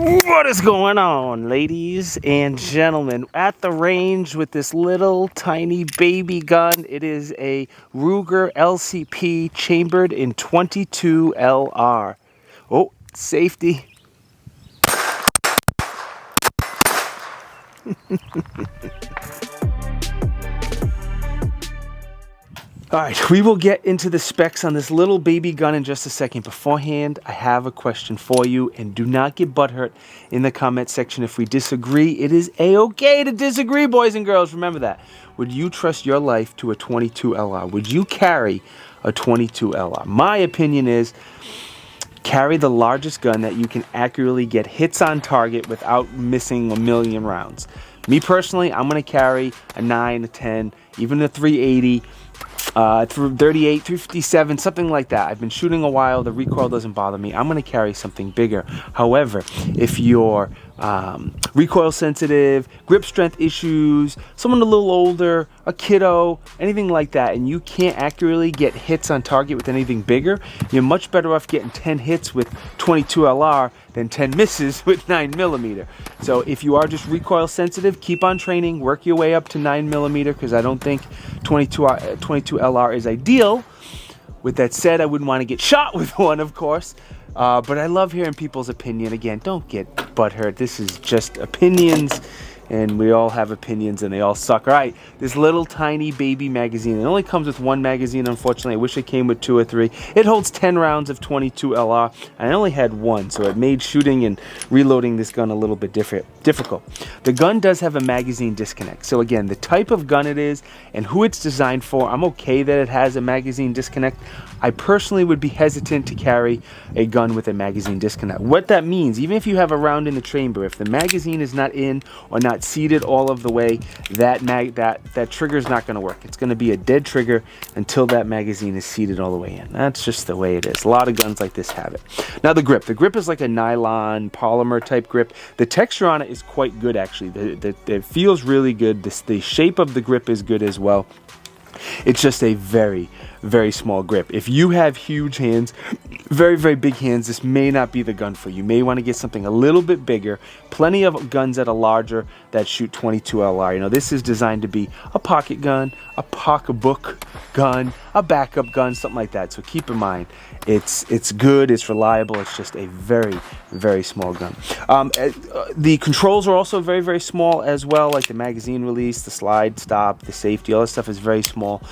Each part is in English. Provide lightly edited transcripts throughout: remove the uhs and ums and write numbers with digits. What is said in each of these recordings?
What is going on, ladies and gentlemen? At the range with this little tiny baby gun. It is a Ruger LCP chambered in 22LR. Oh, safety. All right, we will get into the specs on this little baby gun in just a second. Beforehand, I have a question for you, and do not get butthurt in the comment section if we disagree. It is a-okay to disagree, boys and girls. Remember that. Would you trust your life to a 22LR? Would you carry a 22LR? My opinion is carry the largest gun that you can accurately get hits on target without missing a million rounds. Me personally, I'm going to carry a 9, a 10, even a 380, 38, 357, something like that. I've been shooting a while. The recoil doesn't bother me. I'm going to carry something bigger. However, if you're recoil sensitive, grip strength issues, someone a little older, a kiddo, anything like that, and you can't accurately get hits on target with anything bigger, you're much better off getting 10 hits with 22LR than 10 misses with 9mm. So if you are just recoil sensitive, keep on training, work your way up to 9mm, because I don't think 22LR is ideal. With that said, I wouldn't want to get shot with one, of course. But I love hearing people's opinion. Again, don't get butthurt. This is just opinions, and we all have opinions, and they all suck. All right, this little tiny baby magazine. It only comes with one magazine, unfortunately. I wish it came with 2 or 3. It holds 10 rounds of 22LR, and I only had 1, so it made shooting and reloading this gun a little bit difficult. The gun does have a magazine disconnect. So again, the type of gun it is and who it's designed for, I'm okay that it has a magazine disconnect. I personally would be hesitant to carry a gun with a magazine disconnect. What that means, even if you have a round in the chamber, if the magazine is not in or not seated all of the way, that trigger is not going to work. It's going to be a dead trigger until that magazine is seated all the way in. That's just the way it is. A lot of guns like this have it. Now the grip is like a nylon polymer type grip. The texture on it is quite good, actually. It feels really good. The shape of the grip is good as well. It's just a very, very small grip. If you have huge hands, very, very big hands, this may not be the gun for you. You may want to get something a little bit bigger. Plenty of guns that are larger that shoot 22LR. You know, this is designed to be a pocket gun, a pocketbook gun, a backup gun, something like that. So keep in mind, it's good, it's reliable. It's just a very, very small gun. The controls are also very, very small as well, like the magazine release, the slide stop, the safety, all that stuff is very small.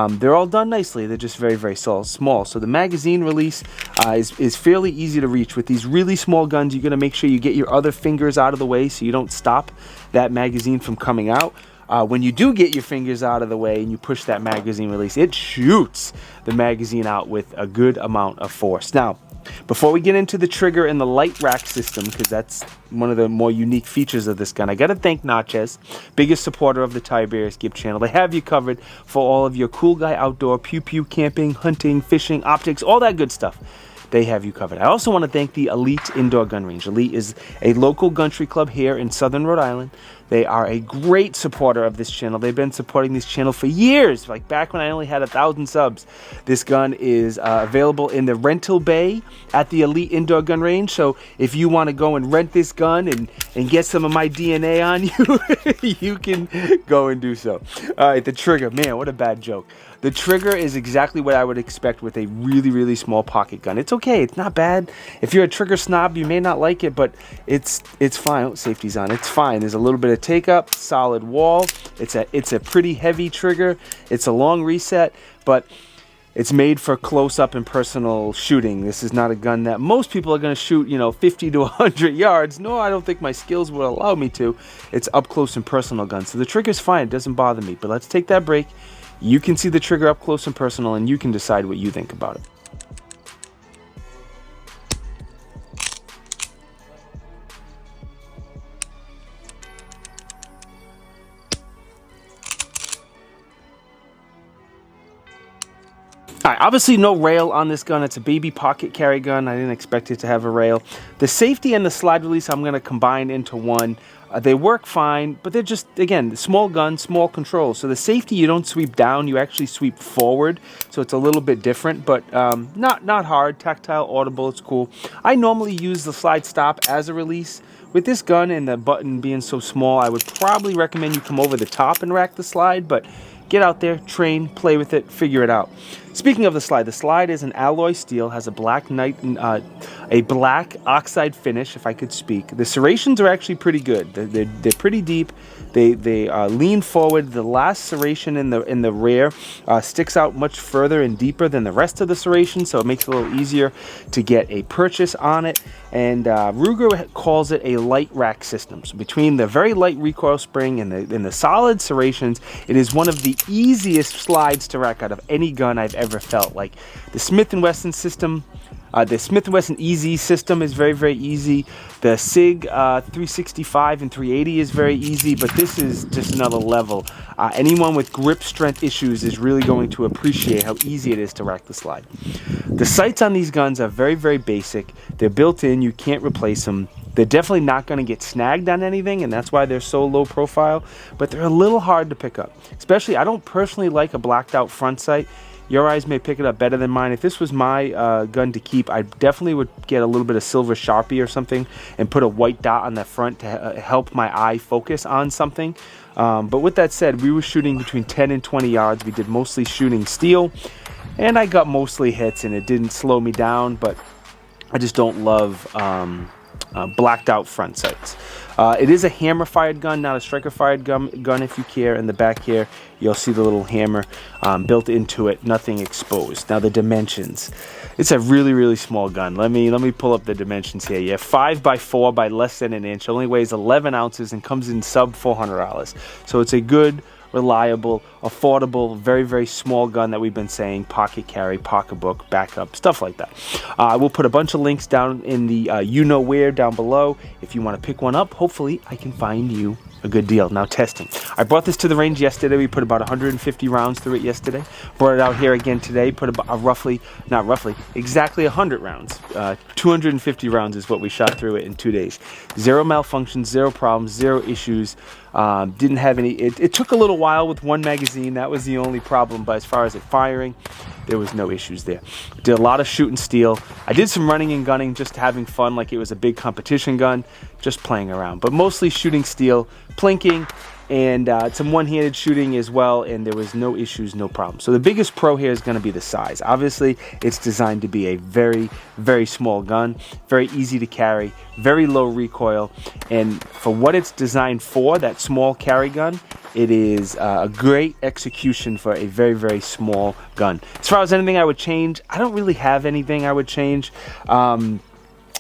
They're all done nicely. They're just very, very small. So the magazine release is fairly easy to reach. With these really small guns, you're going to make sure you get your other fingers out of the way so you don't stop that magazine from coming out. When you do get your fingers out of the way and you push that magazine release, it shoots the magazine out with a good amount of force. Now, before we get into the trigger and the light rack system, because that's one of the more unique features of this gun, I got to thank Natchez, biggest supporter of the Tiberious Gibb channel. They have you covered for all of your cool guy outdoor, pew-pew camping, hunting, fishing, optics, all that good stuff. They have you covered. I also want to thank the Elite Indoor Gun Range. Elite is a local country club here in Southern Rhode Island. They are a great supporter of this channel. They've been supporting this channel for years, like back when I only had 1,000 subs. This gun is available in the rental bay at the Elite Indoor Gun Range. So if you want to go and rent this gun and get some of my DNA on you, you can go and do so. All right, the trigger. Man, what a bad joke. The trigger is exactly what I would expect with a really, really small pocket gun. It's okay. It's not bad. If you're a trigger snob, you may not like it, but it's fine. Oh, safety's on. It's fine. There's a little bit of take up, solid wall. It's a pretty heavy trigger. It's a long reset, but it's made for close-up and personal shooting. This is not a gun that most people are going to shoot, 50 to 100 yards. No, I don't think my skills will allow me to. It's up close and personal gun. So the trigger's fine. It doesn't bother me. But let's take that break. You can see the trigger up close and personal, and you can decide what you think about it. All right, obviously no rail on this gun. It's a baby pocket carry gun. I didn't expect it to have a rail. The safety and the slide release I'm going to combine into one. They work fine, but they're just, again, small gun, small control. So the safety, you don't sweep down, you actually sweep forward. So it's a little bit different, but not hard, tactile, audible, it's cool. I normally use the slide stop as a release. With this gun and the button being so small, I would probably recommend you come over the top and rack the slide, but get out there, train, play with it, figure it out. Speaking of the slide is an alloy steel, has a black oxide finish, if I could speak. The serrations are actually pretty good. They're pretty deep. They lean forward. The last serration in the rear sticks out much further and deeper than the rest of the serration, so it makes it a little easier to get a purchase on it. And Ruger calls it a light rack system. So between the very light recoil spring and the solid serrations, it is one of the easiest slides to rack out of any gun I've ever felt. Like the Smith & Wesson system, the Smith & Wesson EZ system is very, very easy. The SIG 365 and 380 is very easy, but this is just another level. Anyone with grip strength issues is really going to appreciate how easy it is to rack the slide. The sights on these guns are very, very basic. They're built in. You can't replace them. They're definitely not going to get snagged on anything, and that's why they're so low profile, but they're a little hard to pick up. Especially, I don't personally like a blacked out front sight. Your eyes may pick it up better than mine. If this was my gun to keep, I definitely would get a little bit of silver Sharpie or something and put a white dot on the front to help my eye focus on something. But with that said, we were shooting between 10 and 20 yards. We did mostly shooting steel, and I got mostly hits, and it didn't slow me down, but I just don't love blacked out front sights. It is a hammer fired gun, not a striker fired gun if you care. In the back here, you'll see the little hammer built into it, nothing exposed. Now the dimensions. It's a really, really small gun. Let me pull up the dimensions here. Yeah, 5x4 by less than an inch. Only weighs 11 ounces and comes in sub $400. So it's a good, reliable, affordable, very, very small gun that we've been saying, pocket carry, pocketbook, backup, stuff like that. I will put a bunch of links down in the you-know-where down below. If you want to pick one up, hopefully I can find you a good deal. Now, testing. I brought this to the range yesterday. We put about 150 rounds through it yesterday. Brought it out here again today. Put about exactly 100 rounds. 250 rounds is what we shot through it in 2 days. Zero malfunctions, zero problems, zero issues. Didn't have any. It took a little while with one magazine. That was the only problem. But as far as it firing, there was no issues there. Did a lot of shooting steel. I did some running and gunning, just having fun like it was a big competition gun, just playing around. But mostly shooting steel, plinking, and some one-handed shooting as well, and there was no issues, no problems. So the biggest pro here is going to be the size. Obviously, it's designed to be a very, very small gun, very easy to carry, very low recoil, and for what it's designed for, that small carry gun, it is a great execution for a very, very small gun. As far as anything I would change, I don't really have anything I would change.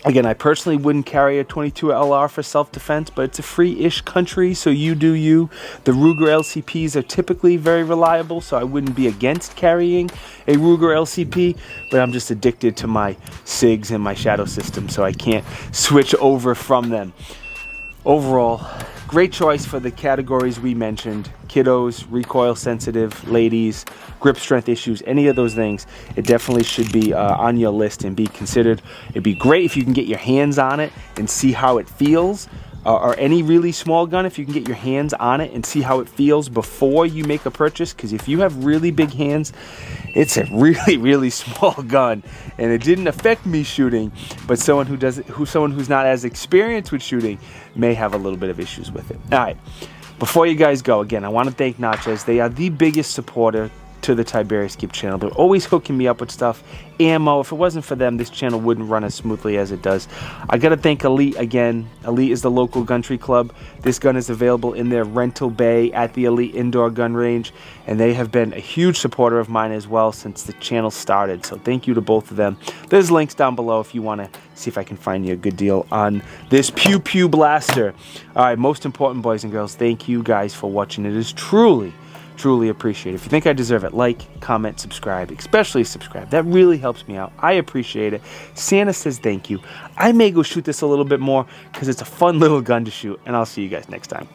Again, I personally wouldn't carry a 22LR for self-defense, but it's a free-ish country, so you do you. The Ruger LCPs are typically very reliable, so I wouldn't be against carrying a Ruger LCP, but I'm just addicted to my SIGs and my Shadow system, so I can't switch over from them. Overall, great choice for the categories we mentioned: kiddos, recoil sensitive, ladies, grip strength issues, any of those things. It definitely should be on your list and be considered. It'd be great if you can get your hands on it and see how it feels, or any really small gun, if you can get your hands on it and see how it feels before you make a purchase, because if you have really big hands, it's a really, really small gun, and it didn't affect me shooting, but someone who's not as experienced with shooting may have a little bit of issues with it. All right, before you guys go, again, I want to thank Natchez. They are the biggest supporter to the Tiberious Gift channel. They're always hooking me up with stuff, ammo. If it wasn't for them, this channel wouldn't run as smoothly as it does. I gotta thank Elite again. Elite is the local gun tree club. This gun is available in their rental bay at the Elite Indoor Gun Range, and they have been a huge supporter of mine as well since the channel started, so thank you to both of them. There's links down below if you want to see if I can find you a good deal on this Pew Pew blaster. All right, most important, boys and girls, thank you guys for watching. It is truly appreciate it. If you think I deserve it, like, comment, subscribe, especially subscribe. That really helps me out. I appreciate it. Santa says thank you. I may go shoot this a little bit more because it's a fun little gun to shoot, and I'll see you guys next time.